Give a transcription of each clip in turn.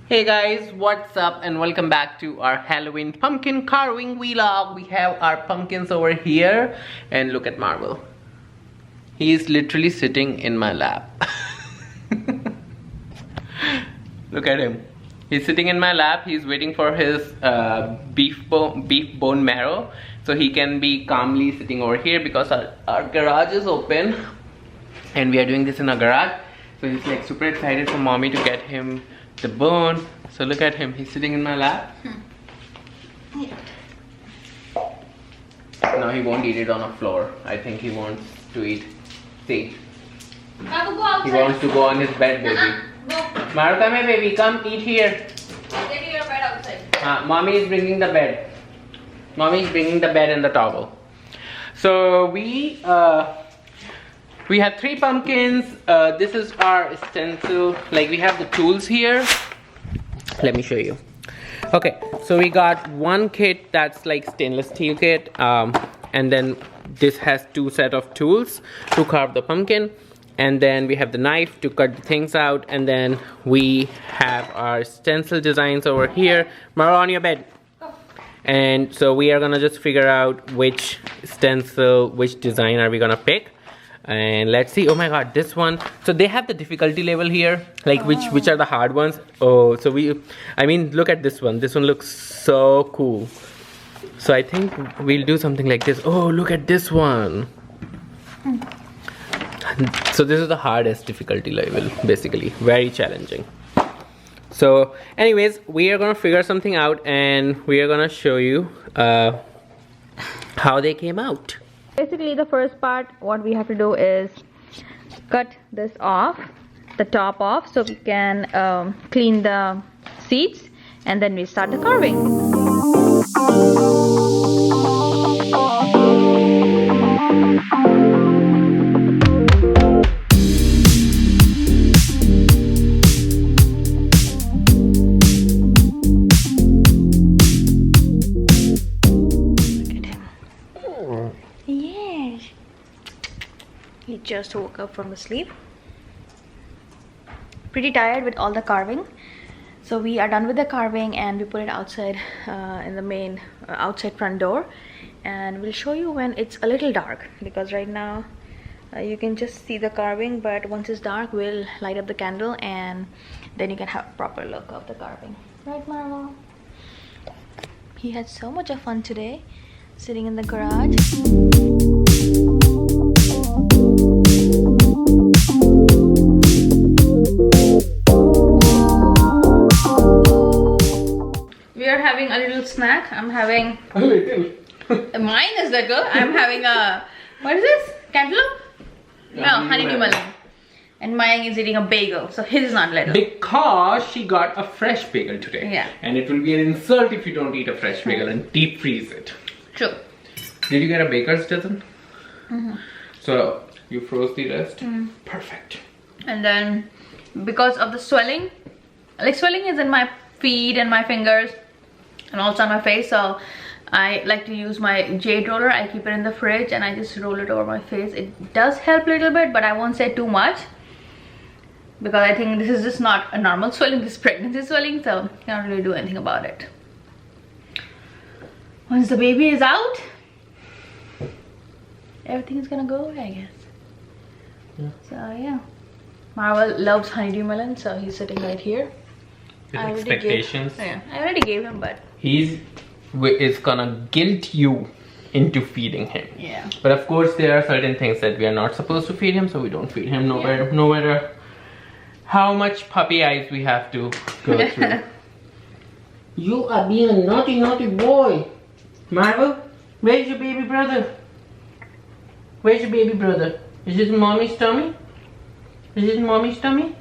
Hey guys, what's up and welcome back to our Halloween pumpkin carving vlog. We have our pumpkins over here and look at Marvel. He is literally sitting in my lap. Look at him. He's sitting in my lap. He's waiting for his beef bone marrow so he can be calmly sitting over here because our garage is open and we are doing this in our garage. So he's like super excited for mommy to get him the bone. So look at him, he's sitting in my lap. Yeah. Now he won't eat it on the floor. I think he wants to eat. See, he wants to go on his bed, baby. Maru, come here, baby, come eat here. Get your bed outside. Mommy is bringing the bed. Mommy is bringing the bed and the towel. So we have 3 pumpkins. This is our stencil. Like, we have the tools here. Let me show you. Okay, so we got one kit that's like stainless steel kit, and then this has 2 set of tools to carve the pumpkin, and then we have the knife to cut the things out, and then we have our stencil designs over here. Mara, on your bed. And so we are gonna just figure out which stencil, which design are we gonna pick. And let's see. Oh my god, this one. So they have the difficulty level here, like which are the hard ones. Oh, so I mean, look at this one. This one looks so cool. So I think we'll do something like this. Oh, look at this one. So this is the hardest difficulty level, basically. Very challenging. So anyways, we are gonna figure something out and we are gonna show you how they came out. Basically, the first part, what we have to do is cut this off, the top off, so we can clean the seeds, and then we start the carving. He just woke up from the sleep. Pretty tired with all the carving. So we are done with the carving and we put it outside in the main outside front door. And we'll show you when it's a little dark, because right now you can just see the carving, but once it's dark we'll light up the candle and then you can have a proper look of the carving. Right, Marlo? He had so much of fun today sitting in the garage. We are having a little snack. I'm having A little. mine is little. I'm having a, what is this? Cantaloupe? No, honeydew melon. And Mayang is eating a bagel, so his is not little. Because she got a fresh bagel today. Yeah. And it will be an insult if you don't eat a fresh bagel and deep freeze it. True. Did you get a baker's dozen? So you froze the rest? Perfect. And then because of the swelling, like swelling is in my feet and my fingers and also on my face, so I like to use my jade roller. I keep it in the fridge and I just roll it over my face. It does help a little bit, but I won't say too much, because I think this is just not a normal swelling, this is pregnancy swelling, so I can't really do anything about it. Once the baby is out, everything's gonna go away, I guess. Yeah. So yeah, Marvel loves honeydew melon, so he's sitting right here. With expectations. I already gave him, but He's is gonna guilt you into feeding him. yeah. But of course there are certain things that we are not supposed to feed him, so we don't feed him no matter how much puppy eyes we have to go through. You are being a naughty boy. Marvel, where's your baby brother? Where's your baby brother? Is this mommy's tummy? Is this mommy's tummy?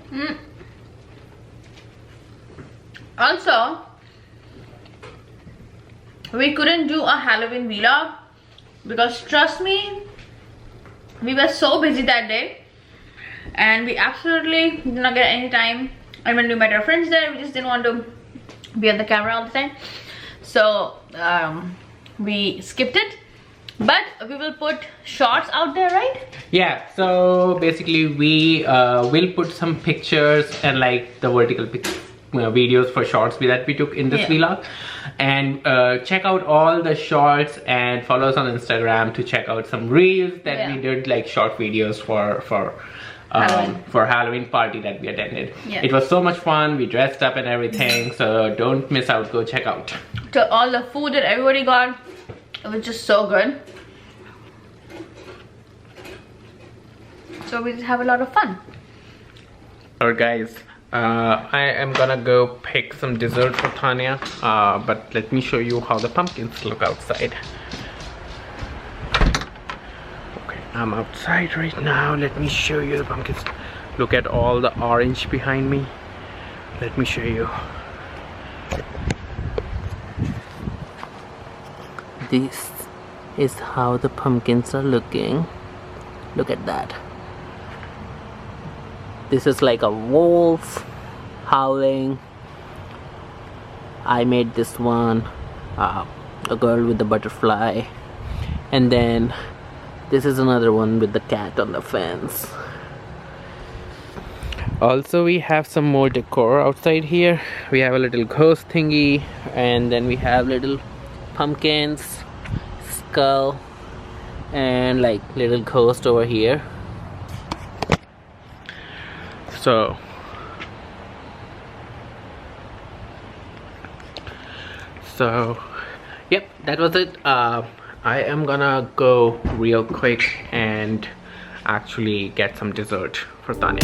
Also, we couldn't do a Halloween vlog because trust me, we were so busy that day and we absolutely did not get any time. And when we met our friends there, we just didn't want to be on the camera all the time, so we skipped it. But we will put shorts out there, right? Yeah, so basically we will put some pictures and like the vertical videos for shorts that we took in this vlog. And check out all the shorts and follow us on Instagram to check out some reels that we did, like short videos for Halloween party that we attended. It was so much fun. We dressed up and everything, so don't miss out. Go check out. To all the food that everybody got, it was just so good. So we just have a lot of fun. Alright guys, I am gonna go pick some dessert for Tanya, but let me show you how the pumpkins look outside. Okay, I'm outside right now. Let me show you the pumpkins. Look at all the orange behind me. Let me show you. This is how the pumpkins are looking. Look at that. This is like a wolf howling. I made this one, a girl with the butterfly, and then this is another one with the cat on the fence. Also, we have some more decor outside here. We have a little ghost thingy, and then we have little pumpkins, skull, and like little ghost over here. So yep, that was it. I am gonna go real quick and actually get some dessert for Tanya.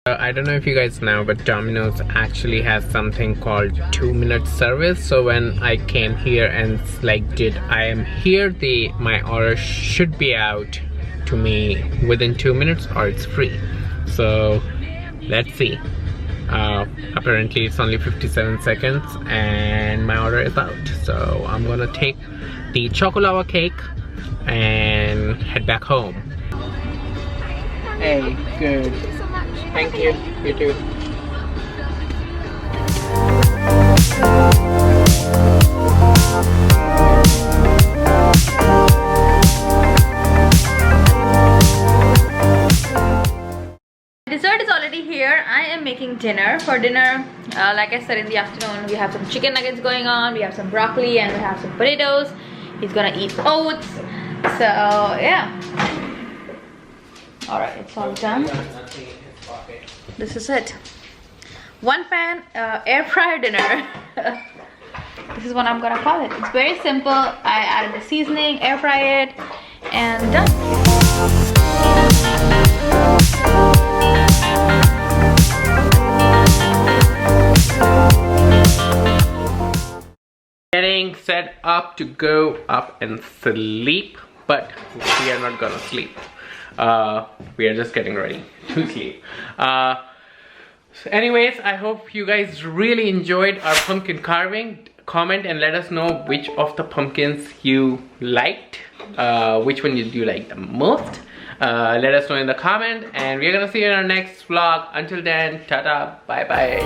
I don't know if you guys know, but Domino's actually has something called 2-minute service. So when I came here and like did I am here, my order should be out to me within 2 minutes, or it's free. So let's see. Apparently it's only 57 seconds and my order is out. So I'm gonna take the chocolava cake and head back home. Hey, good. Thank you. You too. Dessert is already here. I am making dinner. For dinner, like I said, in the afternoon, we have some chicken nuggets going on. We have some broccoli and we have some potatoes. He's gonna eat oats. So yeah. All right, it's all done. This is it. One pan air fryer dinner. This is what I'm gonna call it. It's very simple. I added the seasoning, air fry it, and done. Getting set up to go up and sleep, but we are not gonna sleep. We are just getting ready to sleep. So anyways, I hope you guys really enjoyed our pumpkin carving. Comment and let us know which of the pumpkins you liked. Which one did you like the most? Let us know in the comment, and we're gonna see you in our next vlog. Until then, ta-ta, bye-bye.